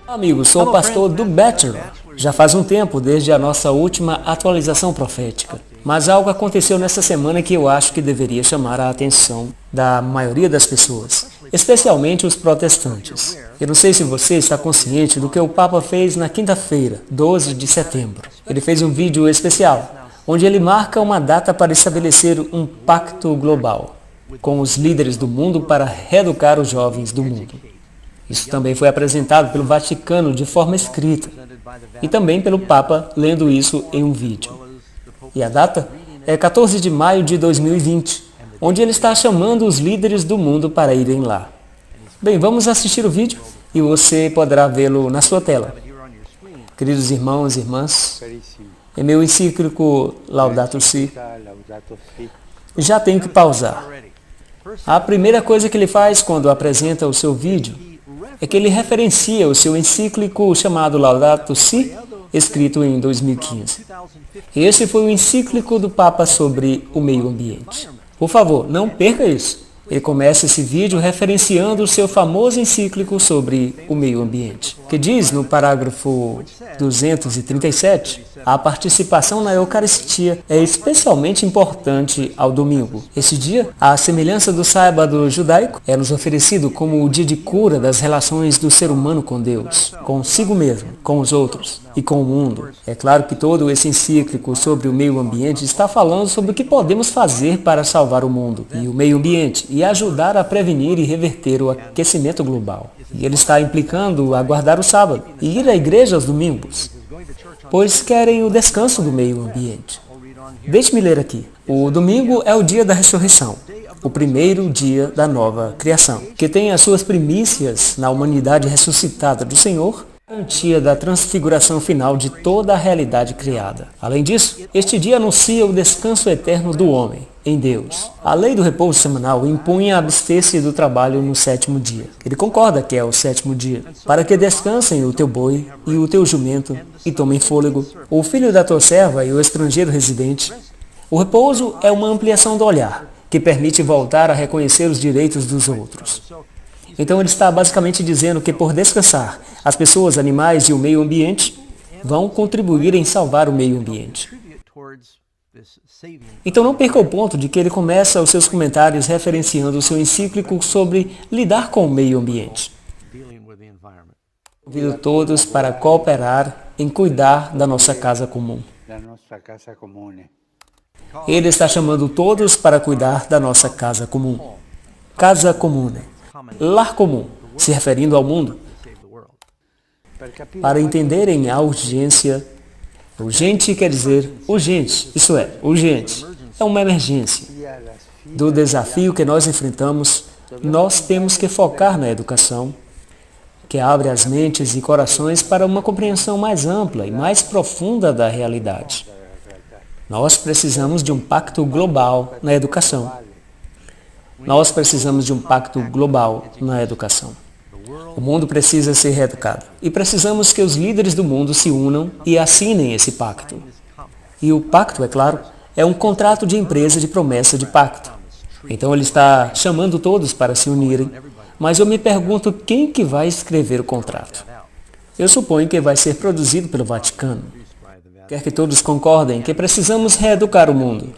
Amigos, sou o pastor do Bachelor. Já faz um tempo desde a nossa última atualização profética. Mas algo aconteceu nessa semana que eu acho que deveria chamar a atenção da maioria das pessoas, especialmente os protestantes. Eu não sei se você está consciente do que o Papa fez na quinta-feira, 12 de setembro. Ele fez um vídeo especial, onde ele marca uma data para estabelecer um pacto global com os líderes do mundo para reeducar os jovens do mundo. Isso também foi apresentado pelo Vaticano de forma escrita e também pelo Papa lendo isso em um vídeo. E a data é 14 de maio de 2020, onde ele está chamando os líderes do mundo para irem lá. Bem, vamos assistir o vídeo e você poderá vê-lo na sua tela. Queridos irmãos e irmãs, em meu encíclico Laudato Si, já tenho que pausar. A primeira coisa que ele faz quando apresenta o seu vídeo é que ele referencia o seu encíclico chamado Laudato Si, escrito em 2015. Esse foi o encíclico do Papa sobre o meio ambiente. Por favor, não perca isso. Ele começa esse vídeo referenciando o seu famoso encíclico sobre o meio ambiente, que diz no parágrafo 237, a participação na Eucaristia é especialmente importante ao domingo. Esse dia, à semelhança do sábado judaico, é nos oferecido como o dia de cura das relações do ser humano com Deus, consigo mesmo, com os outros e com o mundo. É claro que todo esse encíclico sobre o meio ambiente está falando sobre o que podemos fazer para salvar o mundo e o meio ambiente e ajudar a prevenir e reverter o aquecimento global. E ele está implicando a guardar o sábado e ir à igreja aos domingos, pois querem o descanso do meio ambiente. Deixe-me ler aqui. O domingo é o dia da ressurreição, o primeiro dia da nova criação, que tem as suas primícias na humanidade ressuscitada do Senhor, garantia da transfiguração final de toda a realidade criada. Além disso, este dia anuncia o descanso eterno do homem em Deus. A lei do repouso semanal impunha abster-se do trabalho no sétimo dia. Ele concorda que é o sétimo dia, para que descansem o teu boi e o teu jumento e tomem fôlego, o filho da tua serva e o estrangeiro residente. O repouso é uma ampliação do olhar, que permite voltar a reconhecer os direitos dos outros. Então ele está basicamente dizendo que por descansar, as pessoas, animais e o meio ambiente vão contribuir em salvar o meio ambiente. Então não perca o ponto de que ele começa os seus comentários referenciando o seu encíclico sobre lidar com o meio ambiente. Convido todos para cooperar em cuidar da nossa casa comum. Ele está chamando todos para cuidar da nossa casa comum. Casa comune. Lar comum, se referindo ao mundo. Para entenderem a urgência, urgente quer dizer urgente, isso é, urgente, é uma emergência. Do desafio que nós enfrentamos, nós temos que focar na educação, que abre as mentes e corações para uma compreensão mais ampla e mais profunda da realidade. Nós precisamos de um pacto global na educação. Nós precisamos de um pacto global na educação. O mundo precisa ser reeducado. E precisamos que os líderes do mundo se unam e assinem esse pacto. E o pacto, é claro, é um contrato de empresa de promessa de pacto. Então ele está chamando todos para se unirem, mas eu me pergunto quem que vai escrever o contrato. Eu suponho que vai ser produzido pelo Vaticano. Quer que todos concordem que precisamos reeducar o mundo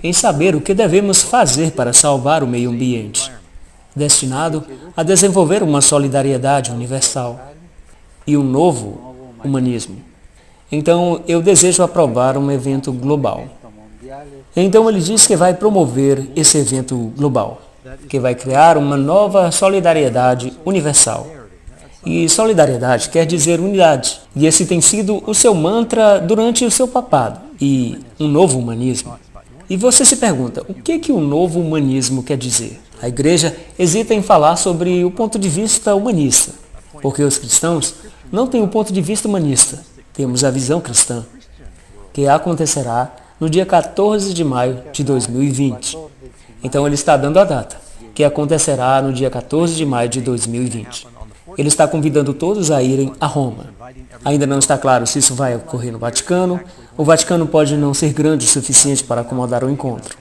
em saber o que devemos fazer para salvar o meio ambiente, destinado a desenvolver uma solidariedade universal e um novo humanismo. Então, eu desejo aprovar um evento global. Então, ele diz que vai promover esse evento global, que vai criar uma nova solidariedade universal. E solidariedade quer dizer unidade. E esse tem sido o seu mantra durante o seu papado. E um novo humanismo. E você se pergunta, o que o novo humanismo quer dizer? A igreja hesita em falar sobre o ponto de vista humanista, porque os cristãos não têm o ponto de vista humanista. Temos a visão cristã, que acontecerá no dia 14 de maio de 2020. Então ele está dando a data, que acontecerá no dia 14 de maio de 2020. Ele está convidando todos a irem a Roma. Ainda não está claro se isso vai ocorrer no Vaticano. O Vaticano pode não ser grande o suficiente para acomodar o encontro.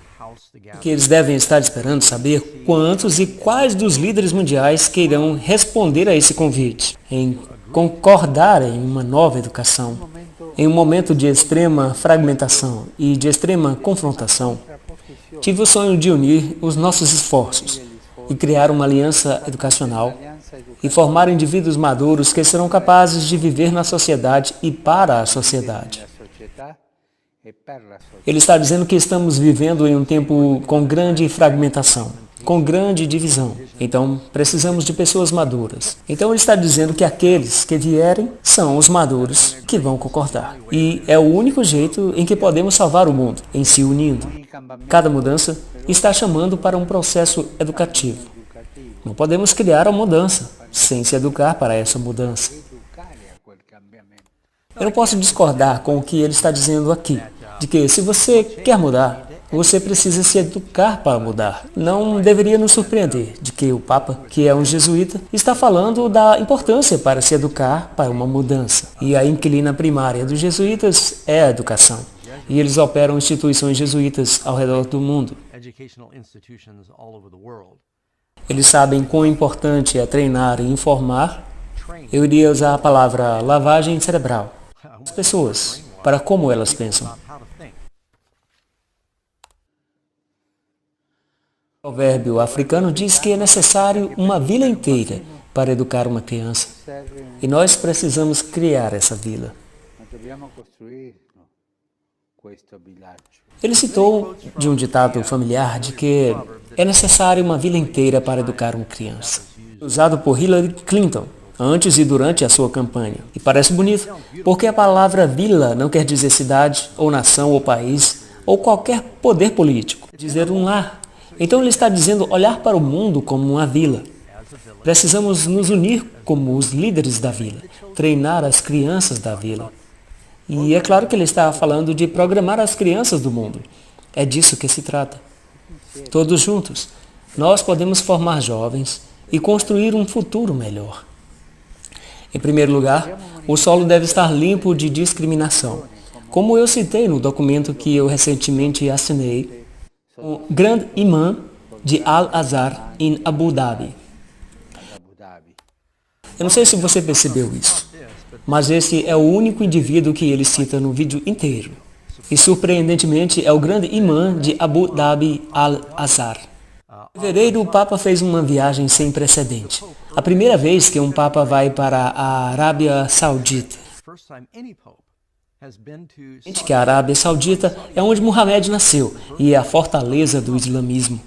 O que eles devem estar esperando saber quantos e quais dos líderes mundiais que irão responder a esse convite, em concordar em uma nova educação. Em um momento de extrema fragmentação e de extrema confrontação, tive o sonho de unir os nossos esforços e criar uma aliança educacional e formar indivíduos maduros que serão capazes de viver na sociedade e para a sociedade. Ele está dizendo que estamos vivendo em um tempo com grande fragmentação, com grande divisão. Então, precisamos de pessoas maduras. Então, ele está dizendo que aqueles que vierem são os maduros que vão concordar. E é o único jeito em que podemos salvar o mundo, em se unindo. Cada mudança está chamando para um processo educativo. Não podemos criar a mudança sem se educar para essa mudança. Eu não posso discordar com o que ele está dizendo aqui, de que se você quer mudar, você precisa se educar para mudar. Não deveria nos surpreender de que o Papa, que é um jesuíta, está falando da importância para se educar para uma mudança. E a inquilina primária dos jesuítas é a educação. E eles operam instituições jesuítas ao redor do mundo. Eles sabem quão importante é treinar e informar. Eu iria usar a palavra lavagem cerebral. As pessoas, para como elas pensam. O provérbio africano diz que é necessário uma vila inteira para educar uma criança. E nós precisamos criar essa vila. Ele citou de um ditado familiar de que é necessário uma vila inteira para educar uma criança. Usado por Hillary Clinton, antes e durante a sua campanha. E parece bonito, porque a palavra vila não quer dizer cidade, ou nação, ou país, ou qualquer poder político. Quer dizer um lar. Então ele está dizendo olhar para o mundo como uma vila. Precisamos nos unir como os líderes da vila, treinar as crianças da vila. E é claro que ele está falando de programar as crianças do mundo. É disso que se trata. Todos juntos, nós podemos formar jovens e construir um futuro melhor. Em primeiro lugar, o solo deve estar limpo de discriminação. Como eu citei no documento que eu recentemente assinei, o grande imã de Al-Azhar em Abu Dhabi. Eu não sei se você percebeu isso, mas esse é o único indivíduo que ele cita no vídeo inteiro. E surpreendentemente é o grande imã de Abu Dhabi Al-Azhar. Em fevereiro, o Papa fez uma viagem sem precedente. A primeira vez que um Papa vai para a Arábia Saudita. Que a Arábia Saudita é onde Muhammad nasceu e é a fortaleza do islamismo.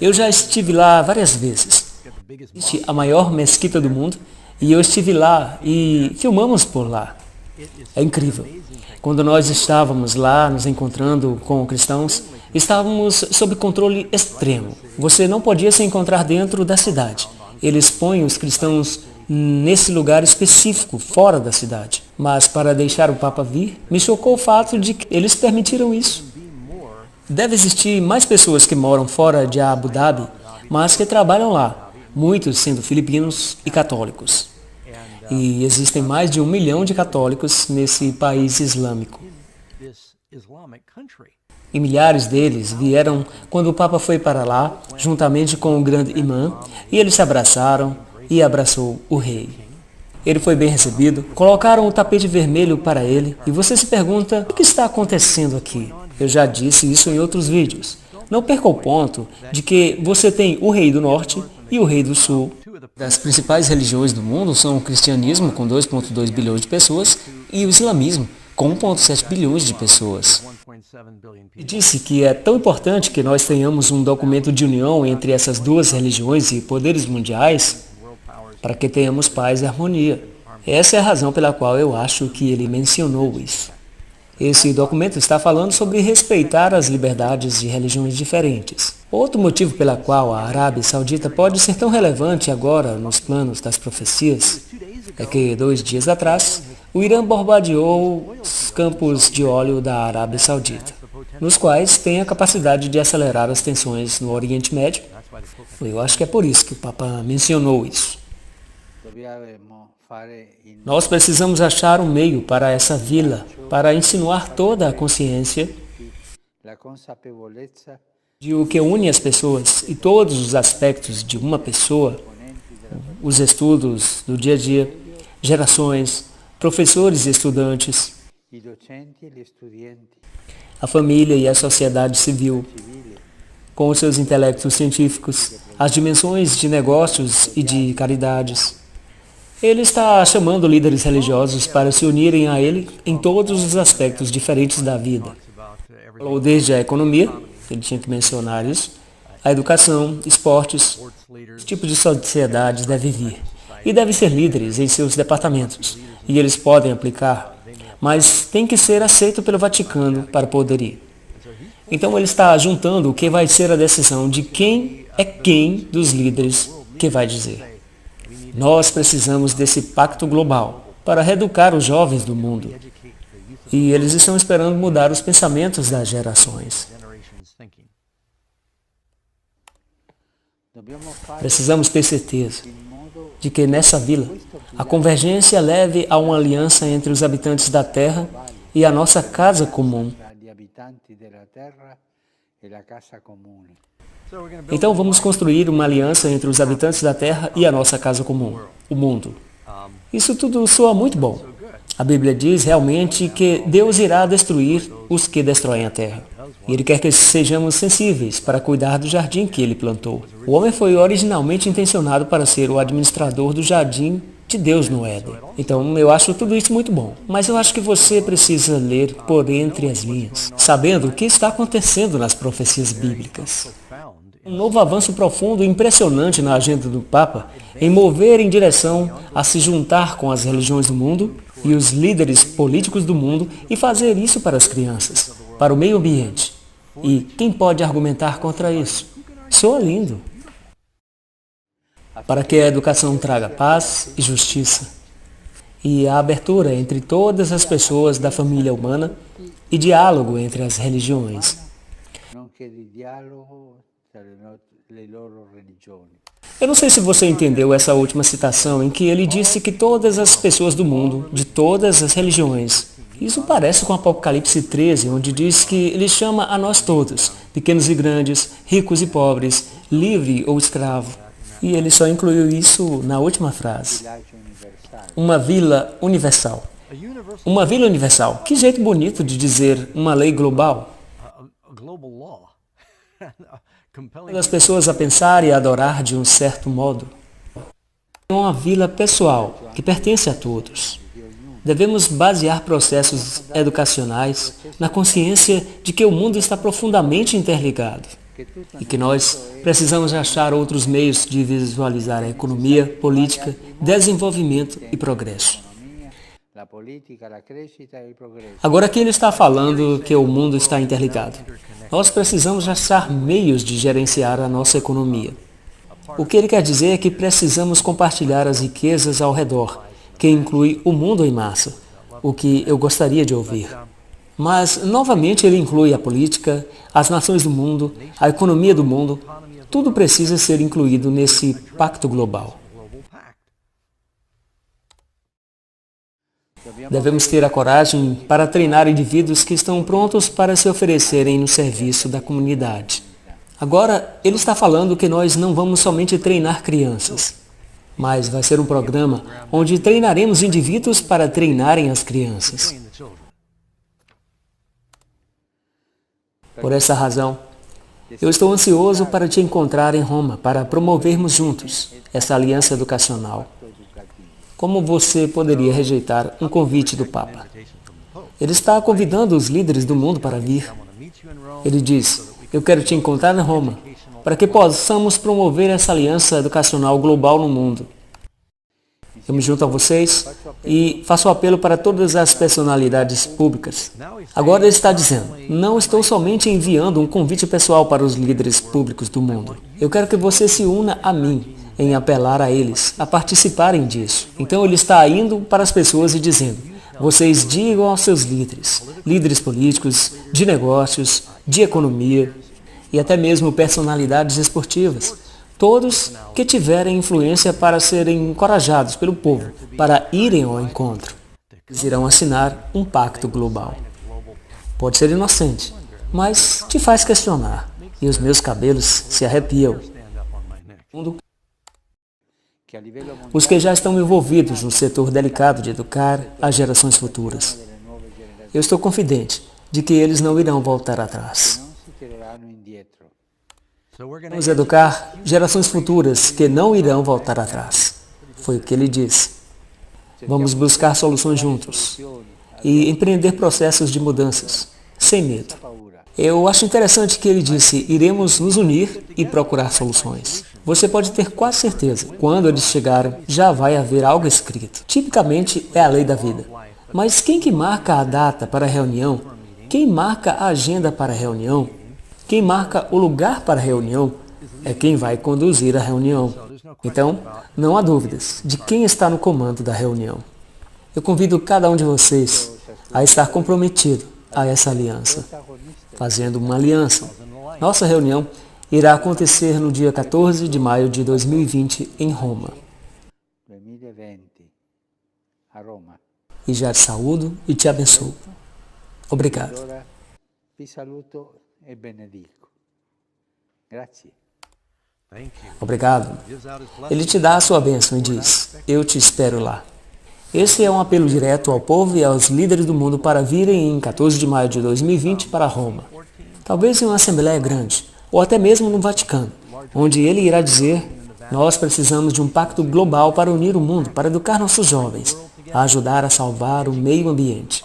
Eu já estive lá várias vezes. Existe a maior mesquita do mundo e eu estive lá e filmamos por lá. É incrível. Quando nós estávamos lá nos encontrando com cristãos, estávamos sob controle extremo. Você não podia se encontrar dentro da cidade. Eles põem os cristãos nesse lugar específico, fora da cidade. Mas para deixar o Papa vir, me chocou o fato de que eles permitiram isso. Deve existir mais pessoas que moram fora de Abu Dhabi, mas que trabalham lá, muitos sendo filipinos e católicos. E existem mais de 1 milhão de católicos nesse país islâmico. E milhares deles vieram quando o Papa foi para lá, juntamente com o grande imã, e eles se abraçaram e abraçou o rei. Ele foi bem recebido, colocaram o tapete vermelho para ele, e você se pergunta, o que está acontecendo aqui? Eu já disse isso em outros vídeos. Não perca o ponto de que você tem o rei do norte e o rei do sul. As principais religiões do mundo são o cristianismo, com 2,2 bilhões de pessoas, e o islamismo, com 1,7 bilhões de pessoas. E disse que é tão importante que nós tenhamos um documento de união entre essas duas religiões e poderes mundiais para que tenhamos paz e harmonia. Essa é a razão pela qual eu acho que ele mencionou isso. Esse documento está falando sobre respeitar as liberdades de religiões diferentes. Outro motivo pela qual a Arábia Saudita pode ser tão relevante agora nos planos das profecias é que 2 dias atrás, o Irã bombardeou os campos de óleo da Arábia Saudita, nos quais tem a capacidade de acelerar as tensões no Oriente Médio. Eu acho que é por isso que o Papa mencionou isso. Nós precisamos achar um meio para essa vila, para insinuar toda a consciência de o que une as pessoas e todos os aspectos de uma pessoa os estudos do dia a dia, gerações, professores e estudantes, a família e a sociedade civil, com os seus intelectos científicos, as dimensões de negócios e de caridades. Ele está chamando líderes religiosos para se unirem a ele em todos os aspectos diferentes da vida. Falou desde a economia, ele tinha que mencionar isso, a educação, esportes, os tipos de sociedades devem vir e devem ser líderes em seus departamentos, e eles podem aplicar, mas tem que ser aceito pelo Vaticano para poder ir. Então ele está juntando o que vai ser a decisão de quem é quem dos líderes que vai dizer. Nós precisamos desse pacto global para reeducar os jovens do mundo. E eles estão esperando mudar os pensamentos das gerações. Precisamos ter certeza de que nessa vila, a convergência leve a uma aliança entre os habitantes da Terra e a nossa casa comum. Então vamos construir uma aliança entre os habitantes da Terra e a nossa casa comum, o mundo. Isso tudo soa muito bom. A Bíblia diz realmente que Deus irá destruir os que destroem a terra. E Ele quer que sejamos sensíveis para cuidar do jardim que Ele plantou. O homem foi originalmente intencionado para ser o administrador do jardim de Deus no Éden. Então eu acho tudo isso muito bom. Mas eu acho que você precisa ler por entre as linhas, sabendo o que está acontecendo nas profecias bíblicas. Um novo avanço profundo e impressionante na agenda do Papa em mover em direção a se juntar com as religiões do mundo e os líderes políticos do mundo e fazer isso para as crianças, para o meio ambiente. E quem pode argumentar contra isso? Soa lindo. Para que a educação traga paz e justiça e a abertura entre todas as pessoas da família humana e diálogo entre as religiões. Eu não sei se você entendeu essa última citação em que ele disse que todas as pessoas do mundo, de todas as religiões. Isso parece com Apocalipse 13, onde diz que ele chama a nós todos, pequenos e grandes, ricos e pobres, livre ou escravo. E ele só incluiu isso na última frase. Uma vila universal. Uma vila universal. Que jeito bonito de dizer uma lei global. As pessoas a pensar e a adorar de um certo modo. É uma vila pessoal que pertence a todos. Devemos basear processos educacionais na consciência de que o mundo está profundamente interligado e que nós precisamos achar outros meios de visualizar a economia, política, desenvolvimento e progresso. Agora aqui ele está falando que o mundo está interligado. Nós precisamos achar meios de gerenciar a nossa economia. O que ele quer dizer é que precisamos compartilhar as riquezas ao redor, que inclui o mundo em massa, o que eu gostaria de ouvir. Mas, novamente, ele inclui a política, as nações do mundo, a economia do mundo. Tudo precisa ser incluído nesse pacto global. Devemos ter a coragem para treinar indivíduos que estão prontos para se oferecerem no serviço da comunidade. Agora, ele está falando que nós não vamos somente treinar crianças, mas vai ser um programa onde treinaremos indivíduos para treinarem as crianças. Por essa razão, eu estou ansioso para te encontrar em Roma, para promovermos juntos essa aliança educacional. Como você poderia rejeitar um convite do Papa? Ele está convidando os líderes do mundo para vir. Ele diz, eu quero te encontrar em Roma, para que possamos promover essa aliança educacional global no mundo. Eu me junto a vocês e faço apelo para todas as personalidades públicas. Agora ele está dizendo, não estou somente enviando um convite pessoal para os líderes públicos do mundo. Eu quero que você se una a mim em apelar a eles a participarem disso. Então ele está indo para as pessoas e dizendo, vocês digam aos seus líderes políticos, de negócios, de economia e até mesmo personalidades esportivas, todos que tiverem influência para serem encorajados pelo povo para irem ao encontro. Eles irão assinar um pacto global. Pode ser inocente, mas te faz questionar e os meus cabelos se arrepiam. Os que já estão envolvidos no setor delicado de educar as gerações futuras. Eu estou confidente de que eles não irão voltar atrás. Vamos educar gerações futuras que não irão voltar atrás. Foi o que ele disse. Vamos buscar soluções juntos e empreender processos de mudanças, sem medo. Eu acho interessante que ele disse, iremos nos unir e procurar soluções. Você pode ter quase certeza, quando eles chegarem, já vai haver algo escrito. Tipicamente é a lei da vida. Mas quem que marca a data para a reunião? Quem marca a agenda para a reunião? Quem marca o lugar para a reunião? É quem vai conduzir a reunião. Então, não há dúvidas de quem está no comando da reunião. Eu convido cada um de vocês a estar comprometido a essa aliança, fazendo uma aliança. Nossa reunião irá acontecer no dia 14 de maio de 2020 em Roma. E já te saúdo e te abençoo. Obrigado. Obrigado. Ele te dá a sua bênção e diz, eu te espero lá. Esse é um apelo direto ao povo e aos líderes do mundo para virem em 14 de maio de 2020 para Roma. Talvez em uma assembleia grande, ou até mesmo no Vaticano, onde ele irá dizer, nós precisamos de um pacto global para unir o mundo, para educar nossos jovens, a ajudar a salvar o meio ambiente.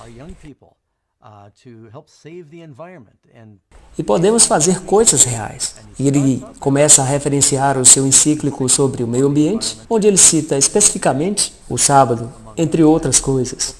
E podemos fazer coisas reais. E ele começa a referenciar o seu encíclico sobre o meio ambiente, onde ele cita especificamente o sábado, entre outras coisas.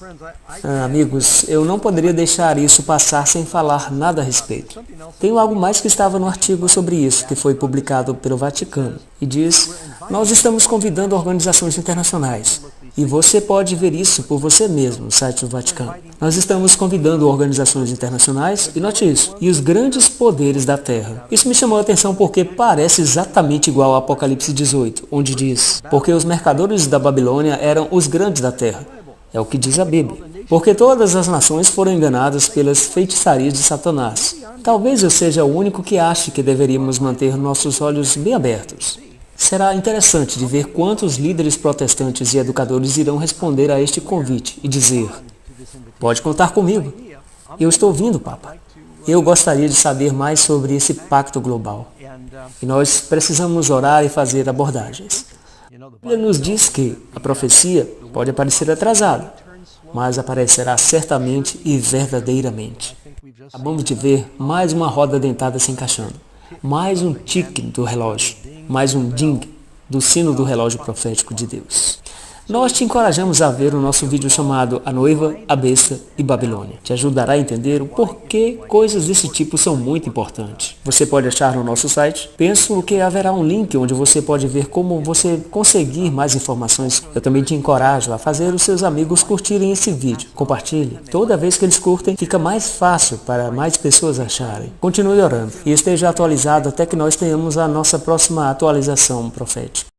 Amigos, eu não poderia deixar isso passar sem falar nada a respeito. Tenho algo mais que estava no artigo sobre isso, que foi publicado pelo Vaticano. E diz, nós estamos convidando organizações internacionais. E você pode ver isso por você mesmo no site do Vaticano. Nós estamos convidando organizações internacionais, e note isso, e os grandes poderes da Terra. Isso me chamou a atenção porque parece exatamente igual ao Apocalipse 18, onde diz, porque os mercadores da Babilônia eram os grandes da Terra. É o que diz a Bíblia. Porque todas as nações foram enganadas pelas feitiçarias de Satanás. Talvez eu seja o único que ache que deveríamos manter nossos olhos bem abertos. Será interessante de ver quantos líderes protestantes e educadores irão responder a este convite e dizer, pode contar comigo. Eu estou ouvindo, Papa. Eu gostaria de saber mais sobre esse pacto global. E nós precisamos orar e fazer abordagens. Ele nos diz que a profecia pode aparecer atrasada, mas aparecerá certamente e verdadeiramente. Acabamos de ver mais uma roda dentada se encaixando, mais um tique do relógio, mais um ding do sino do relógio profético de Deus. Nós te encorajamos a ver o nosso vídeo chamado A Noiva, a Besta e Babilônia. Te ajudará a entender o porquê coisas desse tipo são muito importantes. Você pode achar no nosso site. Penso que haverá um link onde você pode ver como você conseguir mais informações. Eu também te encorajo a fazer os seus amigos curtirem esse vídeo. Compartilhe. Toda vez que eles curtem, fica mais fácil para mais pessoas acharem. Continue orando e esteja atualizado até que nós tenhamos a nossa próxima atualização profética.